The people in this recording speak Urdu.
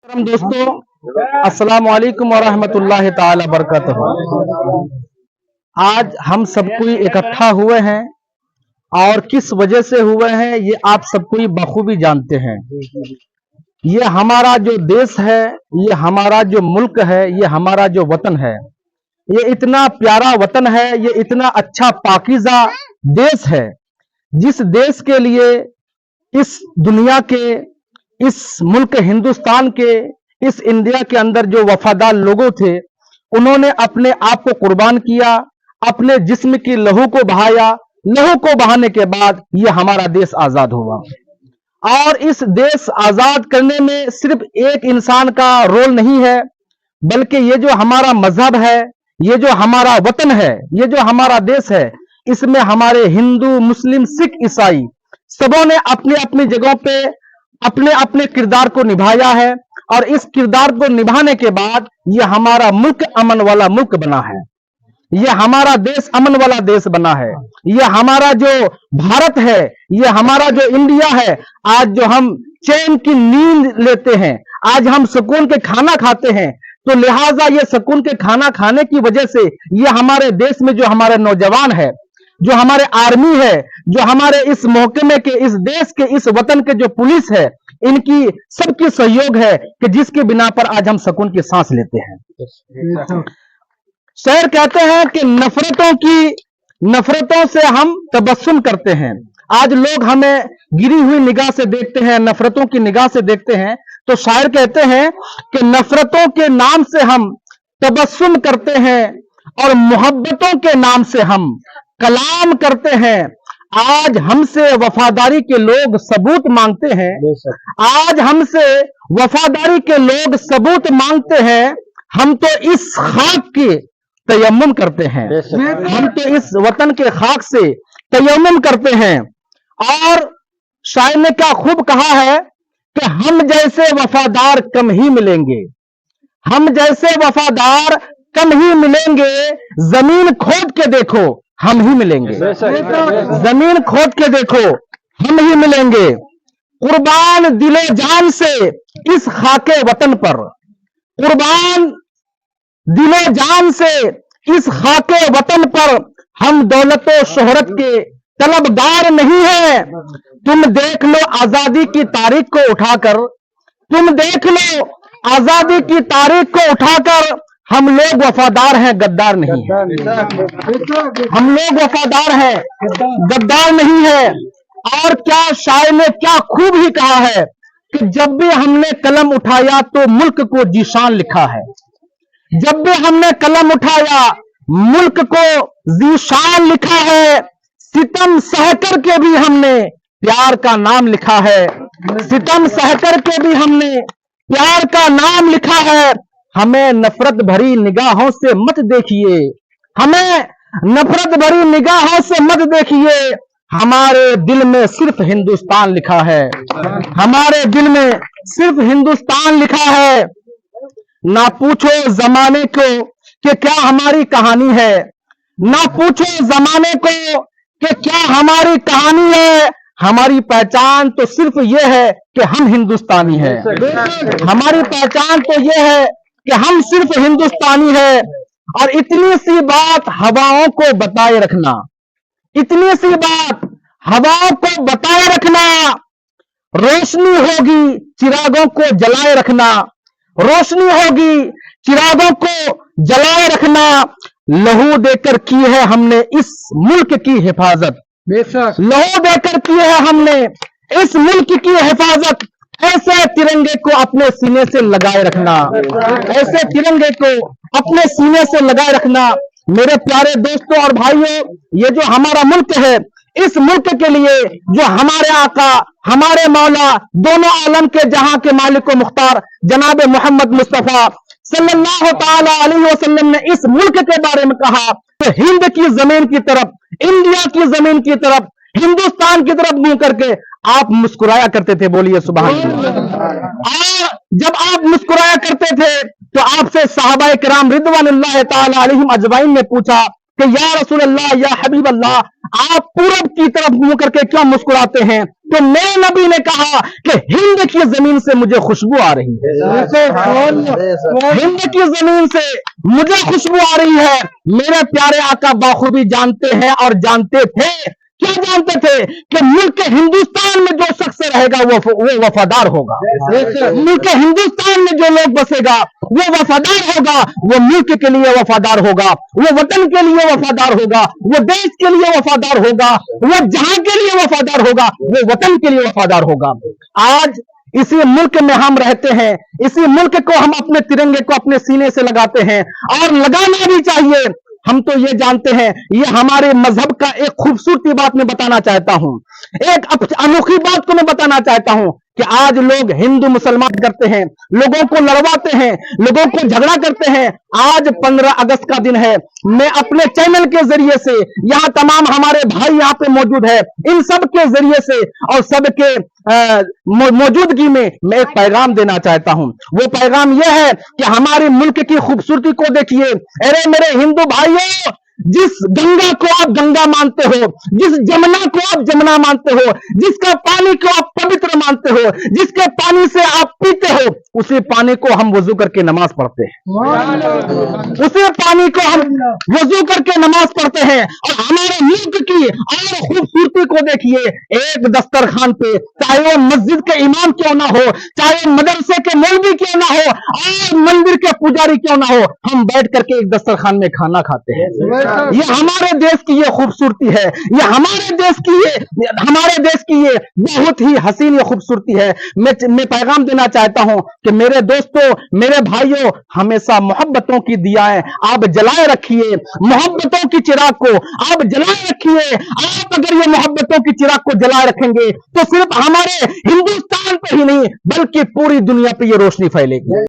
محترم دوستوں، السلام علیکم ورحمۃ تعالی وبرکاتہ۔ آج ہم سب کوئی اکٹھا ہوئے ہیں اور کس وجہ سے ہوئے ہیں یہ آپ سب کوئی بخوبی جانتے ہیں۔ یہ ہمارا جو دیش ہے، یہ ہمارا جو ملک ہے، یہ ہمارا جو وطن ہے، یہ اتنا پیارا وطن ہے، یہ اتنا اچھا پاکیزہ دیش ہے، جس دیش کے لیے اس دنیا کے، اس ملک ہندوستان کے، اس انڈیا کے اندر جو وفادار لوگوں تھے، انہوں نے اپنے آپ کو قربان کیا، اپنے جسم کی لہو کو بہایا۔ لہو کو بہانے کے بعد یہ ہمارا دیش آزاد ہوا، اور اس دیش آزاد کرنے میں صرف ایک انسان کا رول نہیں ہے، بلکہ یہ جو ہمارا مذہب ہے، یہ جو ہمارا وطن ہے، یہ جو ہمارا دیش ہے، اس میں ہمارے ہندو، مسلم، سکھ، عیسائی سبوں نے اپنی اپنی جگہوں پہ اپنے اپنے کردار کو نبھایا ہے، اور اس کردار کو نبھانے کے بعد یہ ہمارا ملک امن والا ملک بنا ہے، یہ ہمارا دیش امن والا دیش بنا ہے، یہ ہمارا جو بھارت ہے، یہ ہمارا جو انڈیا ہے۔ آج جو ہم چین کی نیند لیتے ہیں، آج ہم سکون کے کھانا کھاتے ہیں، تو لہٰذا یہ سکون کے کھانا کھانے کی وجہ سے یہ ہمارے دیش میں جو ہمارے نوجوان ہے، جو ہمارے آرمی ہے، جو ہمارے اس محکمے کے، اس دیش کے، اس وطن کے جو پولیس ہے، ان کی سب کی سہیوگ ہے کہ جس کی بنا پر آج ہم سکون کی سانس لیتے ہیں۔ شاعر کہتے ہیں کہ نفرتوں سے ہم تبسم کرتے ہیں۔ آج لوگ ہمیں گری ہوئی نگاہ سے دیکھتے ہیں، نفرتوں کی نگاہ سے دیکھتے ہیں، تو شاعر کہتے ہیں کہ نفرتوں کے نام سے ہم تبسم کرتے ہیں، اور محبتوں کے نام سے ہم کلام کرتے ہیں۔ آج ہم سے وفاداری کے لوگ ثبوت مانگتے ہیں، آج ہم سے وفاداری کے لوگ ثبوت مانگتے ہیں۔ ہم تو اس خاک کے تیمم کرتے ہیں، ہم تو اس وطن کے خاک سے تیمم کرتے ہیں۔ اور شاعر نے کیا خوب کہا ہے کہ ہم جیسے وفادار کم ہی ملیں گے، ہم جیسے وفادار کم ہی ملیں گے، زمین کھود کے دیکھو ہم ہی ملیں گے، زمین کھود کے دیکھو ہم ہی ملیں گے۔ قربان دل و جان سے اس خاک وطن پر، قربان دل و جان سے اس خاک وطن پر، ہم دولت و شہرت کے طلبگار نہیں ہیں۔ تم دیکھ لو آزادی کی تاریخ کو اٹھا کر، تم دیکھ لو آزادی کی تاریخ کو اٹھا کر، ہم لوگ وفادار ہیں، غدار نہیں ہیں، ہم لوگ وفادار ہیں، غدار نہیں ہے۔ اور کیا شاعر نے کیا خوب ہی کہا ہے کہ جب بھی ہم نے قلم اٹھایا تو ملک کو ذیشان لکھا ہے، جب بھی ہم نے قلم اٹھایا ملک کو ذیشان لکھا ہے۔ ستم سہ کر کے بھی ہم نے پیار کا نام لکھا ہے، ستم سہ کر کے بھی ہم نے پیار کا نام لکھا ہے۔ ہمیں نفرت بھری نگاہوں سے مت دیکھیے، ہمیں نفرت بھری نگاہوں سے مت دیکھیے، ہمارے دل میں صرف ہندوستان لکھا ہے، ہمارے دل میں صرف ہندوستان لکھا ہے۔ نہ پوچھو زمانے کو کہ کیا ہماری کہانی ہے، نہ پوچھو زمانے کو کہ کیا ہماری کہانی ہے، ہماری پہچان تو صرف یہ ہے کہ ہم ہندوستانی ہیں، ہماری پہچان تو یہ ہے کہ ہم صرف ہندوستانی ہیں۔ اور اتنی سی بات ہواؤں کو بتائے رکھنا، اتنی سی بات ہواؤں کو بتائے رکھنا، روشنی ہوگی چراغوں کو جلائے رکھنا، روشنی ہوگی چراغوں کو جلائے رکھنا۔ لہو دے کر کی ہے ہم نے اس ملک کی حفاظت، لہو دے کر کی ہے ہم نے اس ملک کی حفاظت۔ ایسے ترنگے کو اپنے سینے سے لگائے رکھنا، ایسے ترنگے کو اپنے سینے سے لگائے رکھنا۔ میرے پیارے دوستوں اور بھائیوں، یہ جو ہمارا ملک ہے، اس ملک کے لیے جو ہمارے آقا، ہمارے مولا، دونوں عالم کے جہاں کے مالک و مختار جناب محمد مصطفیٰ صلی اللہ تعالی علیہ وسلم نے اس ملک کے بارے میں کہا کہ ہند کی زمین کی طرف، انڈیا کی زمین کی طرف، ہندوستان کی طرف منہ کر کے آپ مسکرایا کرتے تھے، بولیے سبحان اللہ۔ اور جب آپ مسکرایا کرتے تھے تو آپ سے صحابہ کرام رضوان اللہ تعالی علیہم اجمعین نے پوچھا کہ یا رسول اللہ یا حبیب اللہ آپ پورب کی طرف منہ کر کے کیوں مسکراتے ہیں؟ تو میرے نبی نے کہا کہ ہند کی زمین سے مجھے خوشبو آ رہی ہے، ہند کی زمین سے مجھے خوشبو آ رہی ہے۔ میرے پیارے آقا بخوبی جانتے ہیں اور جانتے تھے، کیا جانتے تھے؟ کہ ملک ہندوستان میں جو شخص رہے گا وہ وفادار ہوگا، ملک ہندوستان میں جو لوگ بسے گا وہ وفادار ہوگا، وہ ملک کے لیے وفادار ہوگا، وہ وطن کے لیے وفادار ہوگا، وہ دیش کے لیے وفادار ہوگا، وہ جہاں کے لیے وفادار ہوگا، وہ وطن کے لیے وفادار ہوگا۔ آج اسی ملک میں ہم رہتے ہیں، اسی ملک کو ہم اپنے ترنگے کو اپنے سینے سے لگاتے ہیں، اور لگانا بھی چاہیے۔ ہم تو یہ جانتے ہیں، یہ ہمارے مذہب کا ایک خوبصورتی بات میں بتانا چاہتا ہوں، ایک انوکھی بات کو میں بتانا چاہتا ہوں کہ آج لوگ ہندو مسلمان کرتے ہیں، لوگوں کو لڑواتے ہیں، لوگوں کو جھگڑا کرتے ہیں۔ آج 15 اگست کا دن ہے، میں اپنے چینل کے ذریعے سے یہاں تمام ہمارے بھائی یہاں پہ موجود ہے، ان سب کے ذریعے سے اور سب کے موجودگی میں ایک پیغام دینا چاہتا ہوں۔ وہ پیغام یہ ہے کہ ہمارے ملک کی خوبصورتی کو دیکھیے۔ ارے میرے ہندو بھائیوں، جس گنگا کو آپ گنگا مانتے ہو، جس جمنا کو آپ جمنا مانتے ہو، جس کا پانی کو آپ پوتر مانتے ہو، جس کے پانی سے آپ پیتے ہو، اسی پانی کو ہم وضو کر کے نماز پڑھتے ہیں، اسی پانی کو ہم وضو کر کے نماز پڑھتے ہیں۔ اور ہمارے ملک کی اور خوبصورتی کو دیکھیے، ایک دسترخوان پہ چاہے وہ مسجد کے امام کیوں نہ ہو، چاہے مدرسے کے مولوی کیوں نہ ہو، اور مندر کے پجاری کیوں نہ ہو، ہم بیٹھ کر کے ایک دسترخوان میں کھانا کھاتے ہیں۔ یہ ہمارے دیش کی یہ خوبصورتی ہے، یہ ہمارے دیش کی یہ بہت ہی حسین یہ خوبصورتی ہے۔ میں پیغام دینا چاہتا ہوں کہ میرے دوستوں، میرے بھائیوں، ہمیشہ محبتوں کی دیائیں آپ جلائے رکھیے، محبتوں کی چراغ کو آپ جلائے رکھیے۔ آپ اگر یہ محبتوں کی چراغ کو جلائے رکھیں گے تو صرف ہمارے ہندوستان پہ ہی نہیں بلکہ پوری دنیا پہ یہ روشنی پھیلے گی۔